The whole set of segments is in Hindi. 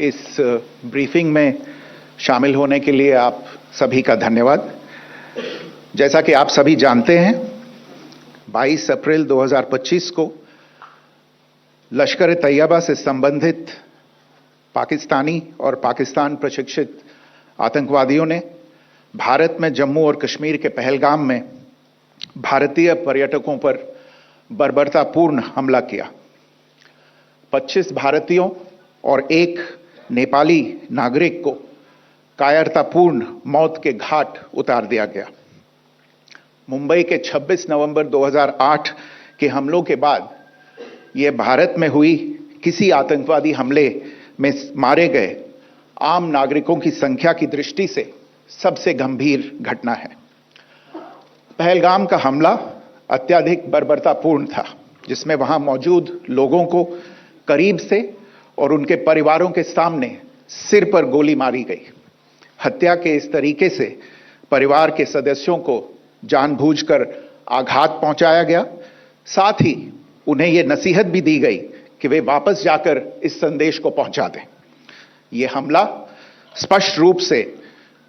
इस ब्रीफिंग में शामिल होने के लिए आप सभी का धन्यवाद। जैसा कि आप सभी जानते हैं, 22 अप्रैल 2025 को लश्कर ए तैयबा से संबंधित पाकिस्तानी और पाकिस्तान प्रशिक्षित आतंकवादियों ने भारत में जम्मू और कश्मीर के पहलगाम में भारतीय पर्यटकों पर बर्बरतापूर्ण हमला किया। 25 भारतीयों और एक नेपाली नागरिक को कायरतापूर्ण मौत के घाट उतार दिया गया। मुंबई के 26 नवंबर 2008 के हमलों के बाद यह भारत में हुई किसी आतंकवादी हमले में मारे गए आम नागरिकों की संख्या की दृष्टि से सबसे गंभीर घटना है। पहलगाम का हमला अत्यधिक बर्बरतापूर्ण था, जिसमें वहां मौजूद लोगों को करीब से और उनके परिवारों के सामने सिर पर गोली मारी गई। हत्या के इस तरीके से परिवार के सदस्यों को जानबूझकर आघात पहुंचाया गया। साथ ही उन्हें यह नसीहत भी दी गई कि वे वापस जाकर इस संदेश को पहुंचा दें। यह हमला स्पष्ट रूप से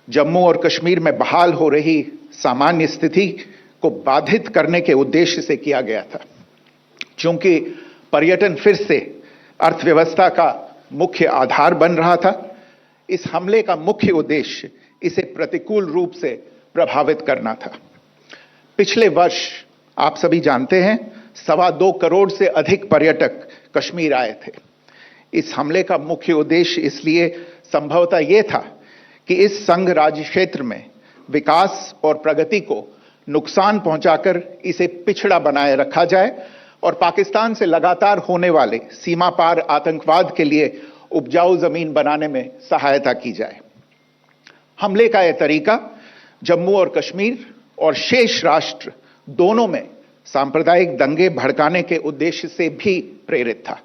जम्मू और कश्मीर में बहाल हो रही सामान्य स्थिति को बाधित करने के उद्देश्य से किया गया था। चूंकि पर्यटन फिर से अर्थव्यवस्था का मुख्य आधार बन रहा था, इस हमले का मुख्य उद्देश्य इसे प्रतिकूल रूप से प्रभावित करना था। पिछले वर्ष आप सभी जानते हैं, 2.25 करोड़ से अधिक पर्यटक कश्मीर आए थे। इस हमले का मुख्य उद्देश्य इसलिए संभवतः यह था कि इस संघ राज्य क्षेत्र में विकास और प्रगति को नुकसान पहुंचाकर इसे पिछड़ा बनाए रखा जाए और पाकिस्तान से लगातार होने वाले सीमा पार आतंकवाद के लिए उपजाऊ जमीन बनाने में सहायता की जाए। हमले का यह तरीका जम्मू और कश्मीर और शेष राष्ट्र दोनों में सांप्रदायिक दंगे भड़काने के उद्देश्य से भी प्रेरित था।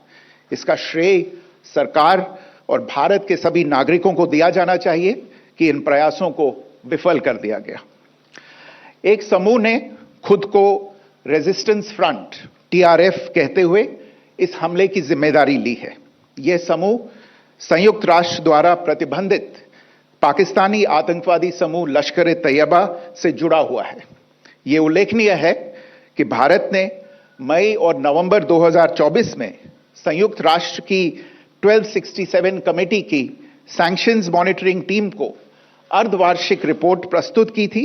इसका श्रेय सरकार और भारत के सभी नागरिकों को दिया जाना चाहिए कि इन प्रयासों को विफल कर दिया गया। एक समूह ने खुद को रेजिस्टेंस फ्रंट TRF कहते हुए इस हमले की जिम्मेदारी ली है। यह समूह संयुक्त राष्ट्र द्वारा प्रतिबंधित पाकिस्तानी आतंकवादी समूह लश्कर ए तैयबा से जुड़ा हुआ है। यह उल्लेखनीय है कि भारत ने मई और नवंबर 2024 में संयुक्त राष्ट्र की 1267 कमेटी की सैंक्शंस मॉनिटरिंग टीम को अर्धवार्षिक रिपोर्ट प्रस्तुत की थी,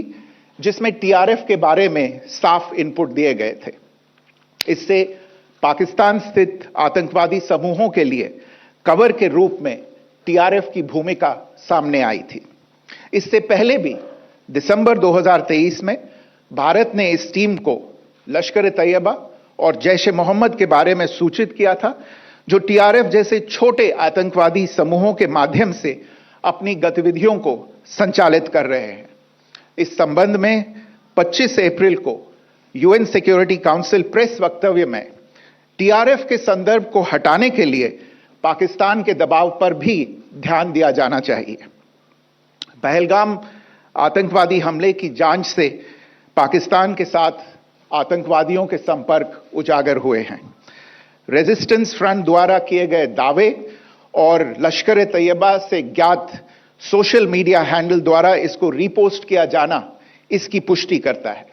जिसमें TRF के बारे में साफ इनपुट दिए गए थे। इससे पाकिस्तान स्थित आतंकवादी समूहों के लिए कवर के रूप में TRF की भूमिका सामने आई थी। इससे पहले भी दिसंबर 2023 में भारत ने इस टीम को लश्कर ए तैयबा और जैश ए मोहम्मद के बारे में सूचित किया था, जो TRF जैसे छोटे आतंकवादी समूहों के माध्यम से अपनी गतिविधियों को संचालित कर रहे हैं। इस संबंध में 25 अप्रैल को UN सिक्योरिटी काउंसिल प्रेस वक्तव्य में TRF के संदर्भ को हटाने के लिए पाकिस्तान के दबाव पर भी ध्यान दिया जाना चाहिए। पहलगाम आतंकवादी हमले की जांच से पाकिस्तान के साथ आतंकवादियों के संपर्क उजागर हुए हैं। रेजिस्टेंस फ्रंट द्वारा किए गए दावे और लश्कर ए तैयबा से ज्ञात सोशल मीडिया हैंडल द्वारा इसको रीपोस्ट किया जाना इसकी पुष्टि करता है।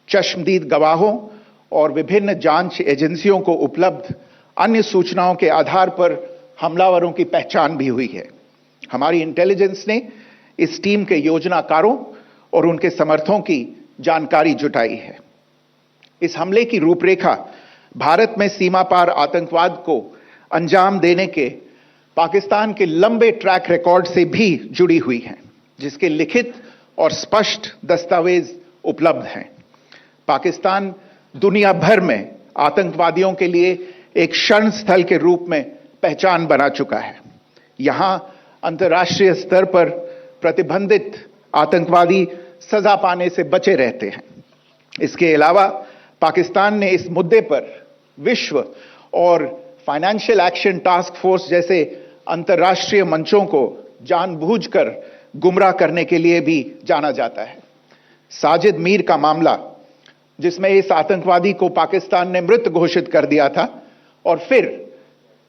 चश्मदीद गवाहों और विभिन्न जांच एजेंसियों को उपलब्ध अन्य सूचनाओं के आधार पर हमलावरों की पहचान भी हुई है। हमारी इंटेलिजेंस ने इस टीम के योजनाकारों और उनके समर्थकों की जानकारी जुटाई है। इस हमले की रूपरेखा भारत में सीमा पार आतंकवाद को अंजाम देने के पाकिस्तान के लंबे ट्रैक रिकॉर्ड से भी जुड़ी हुई है, जिसके लिखित और स्पष्ट दस्तावेज उपलब्ध हैं। पाकिस्तान दुनिया भर में आतंकवादियों के लिए एक शरण स्थल के रूप में पहचान बना चुका है। यहां अंतर्राष्ट्रीय स्तर पर प्रतिबंधित आतंकवादी सजा पाने से बचे रहते हैं। इसके अलावा पाकिस्तान ने इस मुद्दे पर विश्व और फाइनेंशियल एक्शन टास्क फोर्स जैसे अंतर्राष्ट्रीय मंचों को जानबूझकर गुमराह करने के लिए भी जाना जाता है। साजिद मीर का मामला, जिसमें इस आतंकवादी को पाकिस्तान ने मृत घोषित कर दिया था और फिर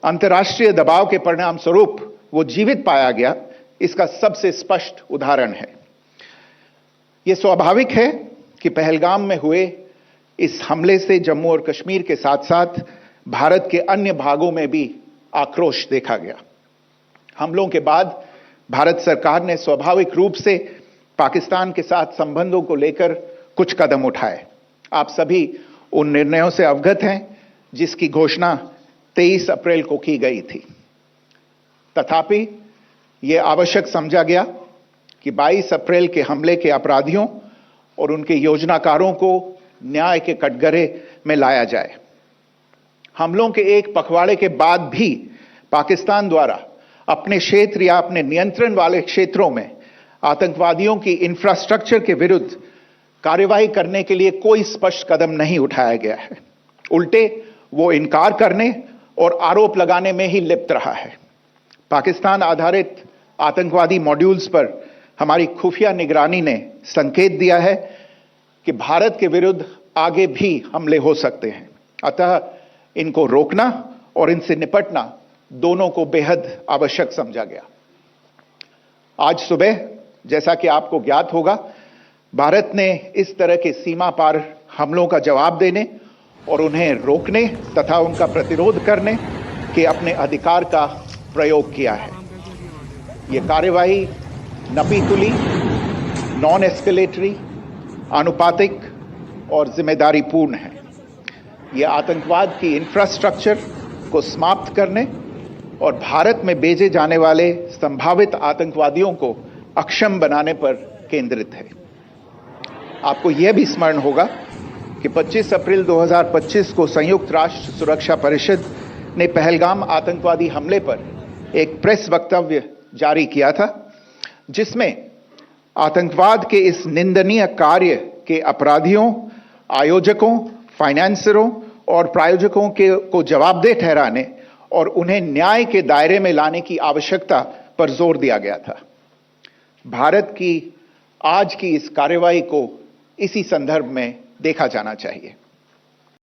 अंतर्राष्ट्रीय दबाव के परिणाम स्वरूप वो जीवित पाया गया, इसका सबसे स्पष्ट उदाहरण है। यह स्वाभाविक है कि पहलगाम में हुए इस हमले से जम्मू और कश्मीर के साथ साथ भारत के अन्य भागों में भी आक्रोश देखा गया। हमलों के बाद भारत सरकार ने स्वाभाविक रूप से पाकिस्तान के साथ संबंधों को लेकर कुछ कदम उठाए। आप सभी उन निर्णयों से अवगत हैं जिसकी घोषणा 23 अप्रैल को की गई थी। तथापि यह आवश्यक समझा गया कि 22 अप्रैल के हमले के अपराधियों और उनके योजनाकारों को न्याय के कटघरे में लाया जाए। हमलों के एक पखवाड़े के बाद भी पाकिस्तान द्वारा अपने क्षेत्र या अपने नियंत्रण वाले क्षेत्रों में आतंकवादियों की इंफ्रास्ट्रक्चर के विरुद्ध कार्रवाई करने के लिए कोई स्पष्ट कदम नहीं उठाया गया है। उल्टे वो इनकार करने और आरोप लगाने में ही लिप्त रहा है। पाकिस्तान आधारित आतंकवादी मॉड्यूल्स पर हमारी खुफिया निगरानी ने संकेत दिया है कि भारत के विरुद्ध आगे भी हमले हो सकते हैं। अतः इनको रोकना और इनसे निपटना दोनों को बेहद आवश्यक समझा गया। आज सुबह, जैसा कि आपको ज्ञात होगा, भारत ने इस तरह के सीमा पार हमलों का जवाब देने और उन्हें रोकने तथा उनका प्रतिरोध करने के अपने अधिकार का प्रयोग किया है। यह कार्यवाही नपीतुली, नॉन एस्केलेटरी, आनुपातिक और जिम्मेदारीपूर्ण है। यह आतंकवाद की इंफ्रास्ट्रक्चर को समाप्त करने और भारत में भेजे जाने वाले संभावित आतंकवादियों को अक्षम बनाने पर केंद्रित है। आपको यह भी स्मरण होगा कि 25 अप्रैल 2025 को संयुक्त राष्ट्र सुरक्षा परिषद ने पहलगाम आतंकवादी हमले पर एक प्रेस वक्तव्य जारी किया था, जिसमें आतंकवाद के इस निंदनीय कार्य के अपराधियों, आयोजकों, फाइनेंसरों और प्रायोजकों को जवाबदेह ठहराने और उन्हें न्याय के दायरे में लाने की आवश्यकता पर जोर दिया गया था। भारत की आज की इस कार्रवाई को इसी संदर्भ में देखा जाना चाहिए।